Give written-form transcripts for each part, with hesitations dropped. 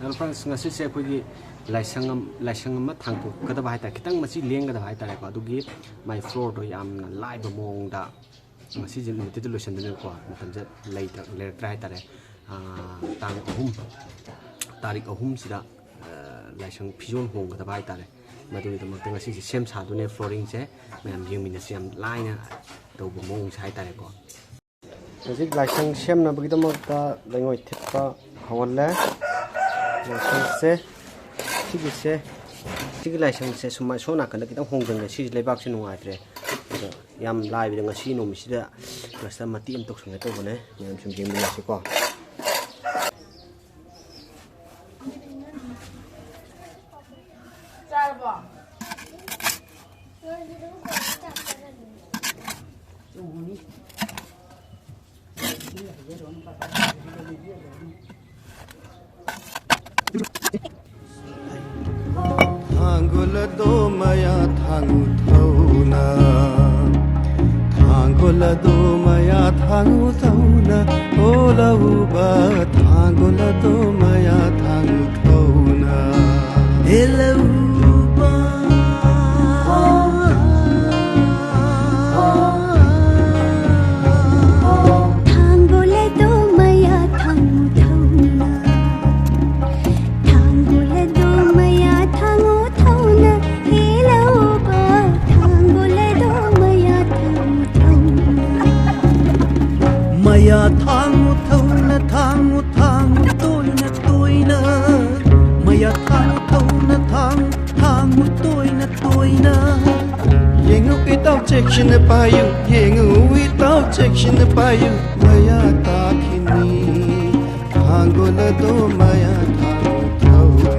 Friends ngasi se khoi laisang ma thangpu kada ba ta kitang machi leng kada ba ta ko adugi my floor do yam na live mong da ngasi jin limited solution de ko matam je later try ta re tarik ahum sida laisang phijol hong kada ba ta re madu de mak ngasi sem sa du ne flooring je mayam yingmin sem line do bo mong sai ta re ko ngasi laisang sem na bagi mak ta dangoi thpa hawale से सिगी licence से सुमा सोना कन कितम होंगजंग सी लेबाक से नुआइत्रे याम live दंग सी नोमिसिदा plus मति M तोक संगे तो बने याम सुम जेम लासे को चारबो Thangula do maya thangu thauna Thangula do maya thangu thauna Ola uba Thangula do maya thangu thauna Ela uba Thangula do maya thangu thauna Thangula do maya thangu thauna Ela uba Thangula do maya thangu thauna Maya thangu thauna thangu thangu toina toina Maya thangu thauna thangu toina toina Yengu without section by you Yengu without section by you Maya takini Thangula do maya thangu thauna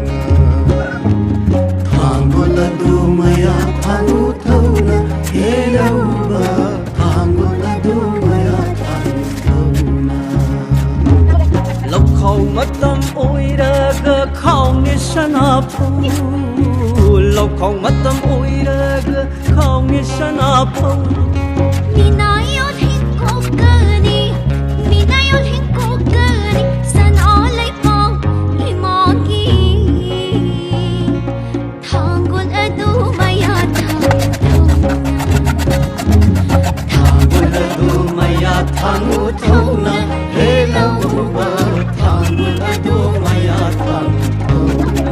Thangula do maya thangu thauna Hela uba Thangula do maya thangu thauna Lộc khẩu mất tâm ôi ra gơ khẩu nghe sana phu Lộc khẩu mất tâm ôi ra gơ khẩu nghe sana phu Minayol hikokani Minayol hikokani San olay pong himagi Thangul adu maya Thangula do maya thangu thauna Hela uba Thangula do maya thangu thauna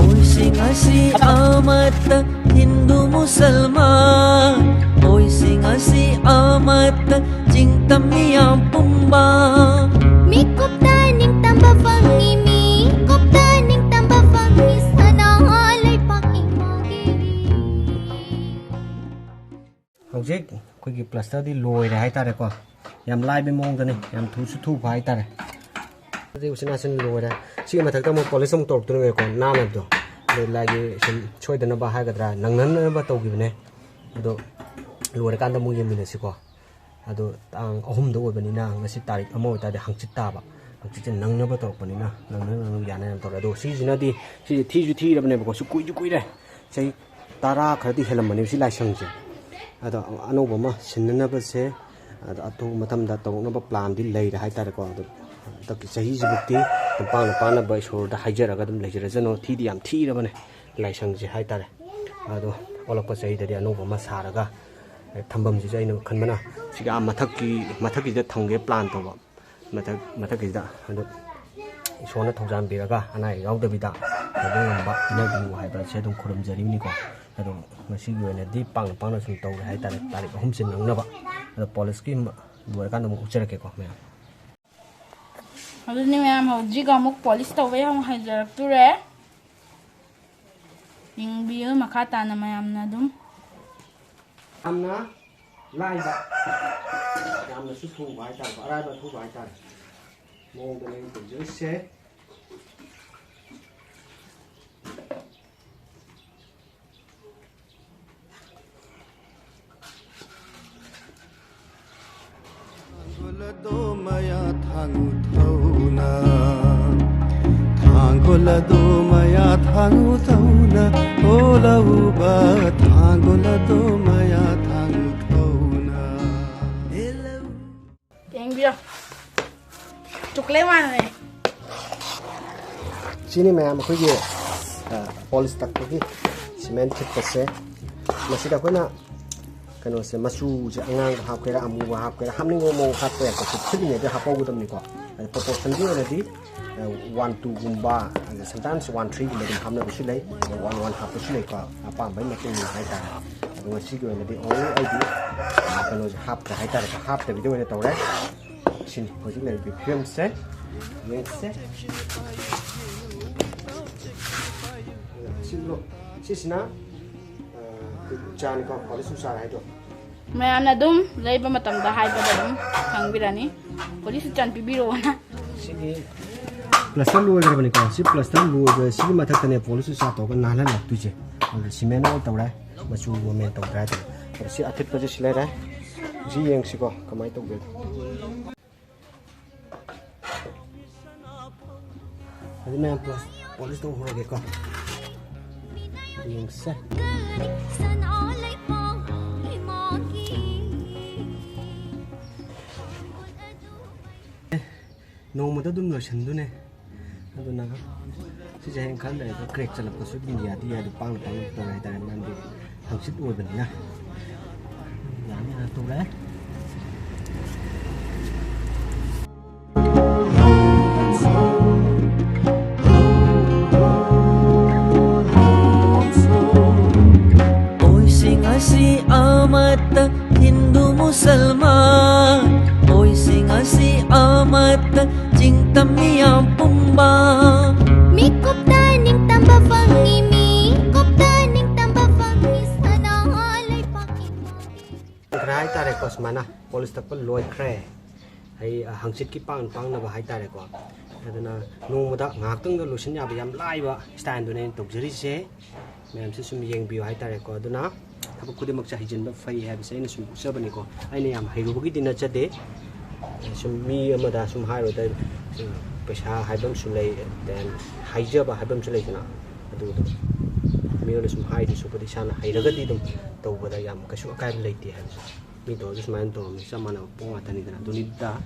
Oi singasi amat Hindu Musalman Oi singasi amat Cinta miyam pumba Mi koptaning tamba fangi mi koptaning tamba fangi sana halay pakimagi hojik khoi gi plaster di loi re hai ta re ko yam lai be mong da ni yam thu su thu phai ta re de usina sin loi re si ma thak ta mo polish mo tor tu ne ko na na do le lai gi sim choi da na ba ha ga dra nang nan na ba to gi ne do loi re kan da mo yem ni si ko ado tang ahum do ba ni na ngasi tarik amo ta de hangchit ta ba hangchit nang na ba to pa ni na nang ya na to ra do si jina di si thi ju thi ra ba ne ba ko su kui re sei tara khar di helam mani si lai sang je ado anoba ma sinna ba se atu matam da to no ba plan di lei ra hai ta ko ado ta ki sahi ji bukti pa na ba shor da haijara ga dum lejira jano thi di yam thi ra ba ne lai sang je hai ta re ado olak pa sahi da anoba ma sara ga thambam ji jaino khanbana siga mathak ki da thangge plan to ba mathak ki da ado isona thongjam biraga anai yaw da bida ado ngamba ina bi hai ba se dum khurum jari ni ko ado ngasi gi ne di pang na sum to hai ta tarik hum sin nang na ba ado police ki duar kan mu uchara ke ko me ado ni ma'am hojji ga muk police to we hong hajar tu re ning bi makha ta na ma'am na dum amna lai ba yamna su thu bai ta ba rai ba thu bai ta mong da ne ko je se Thangula do maya thangu thauna Thangula do maya thangu thauna lauba thangula do maya thang thona Tiếng bia chục lấy mà này sini ma'am akhoi polish tak ki cement thip pase masida koina kano se masu je angang hap kera amu hap kera hamning mo hap kera ko thip ne de hapo gudam ni ko proportion di already 1 2 gumba and sometimes 1 3 gumba dum hamna bisu lai 1 1 hap bisu lai ko apa bai na ke ni hai ta ngo si ko ne de all id kano hap ka hai ta ka hap de video ne tawre sin ko ji lai bi film se yes se Silo, sisina, jangan kau kalau susah itu. mày ăn là đúng lấy ba mà tầm đã hai ba đúng thằng bia này có đi chăn bị biro na Sini, plaster luar kerana ni kau, si plaster luar, sini mata kena polisi susah tu kan nahan lah tu je. Kalau cement itu tahu lah, macam cement tahu lah tu. Kalau si atit kerja silai lah, si yang si kau kamai tahu betul. Jadi memang polisi tu orang kau. Yang sah. Nong mata dum lotion tu ne, aduh nak. Si jangan kan dah, crack celap kasut ni dia dia pang orang itu nanti hangsit uai benar. Yang ni tu lah. Si amat Hindu Musalman oi singa si amat cinta miyam pumba Mi kuptaning tamba fangi mi kuptaning tamba fangi sana halay pakin Kerai tarik kos mana polis tak perlu loy kre, hai hangsit kipang na bahai tarik ko. Adana nung muda ngaktung dah lotion ya bayam live stand tu ni tok jeri se, memang sesum yang biu hai tarik ko adana. Tapi kuda maksa hijau bah fai habis saya ni semua sebab ni ko. Ini yang hiru begitu nak jadi, sumi amada sum hiru dan pesha hibam sulai dan hijau bah hibam sulai sana. Aduh tu, mi oleh sum hiru super di sana hiru gadi tu tahu pada yang kesukaan lagi habis. Mi tu just main tu, sama na pun mata ni tu ni dah.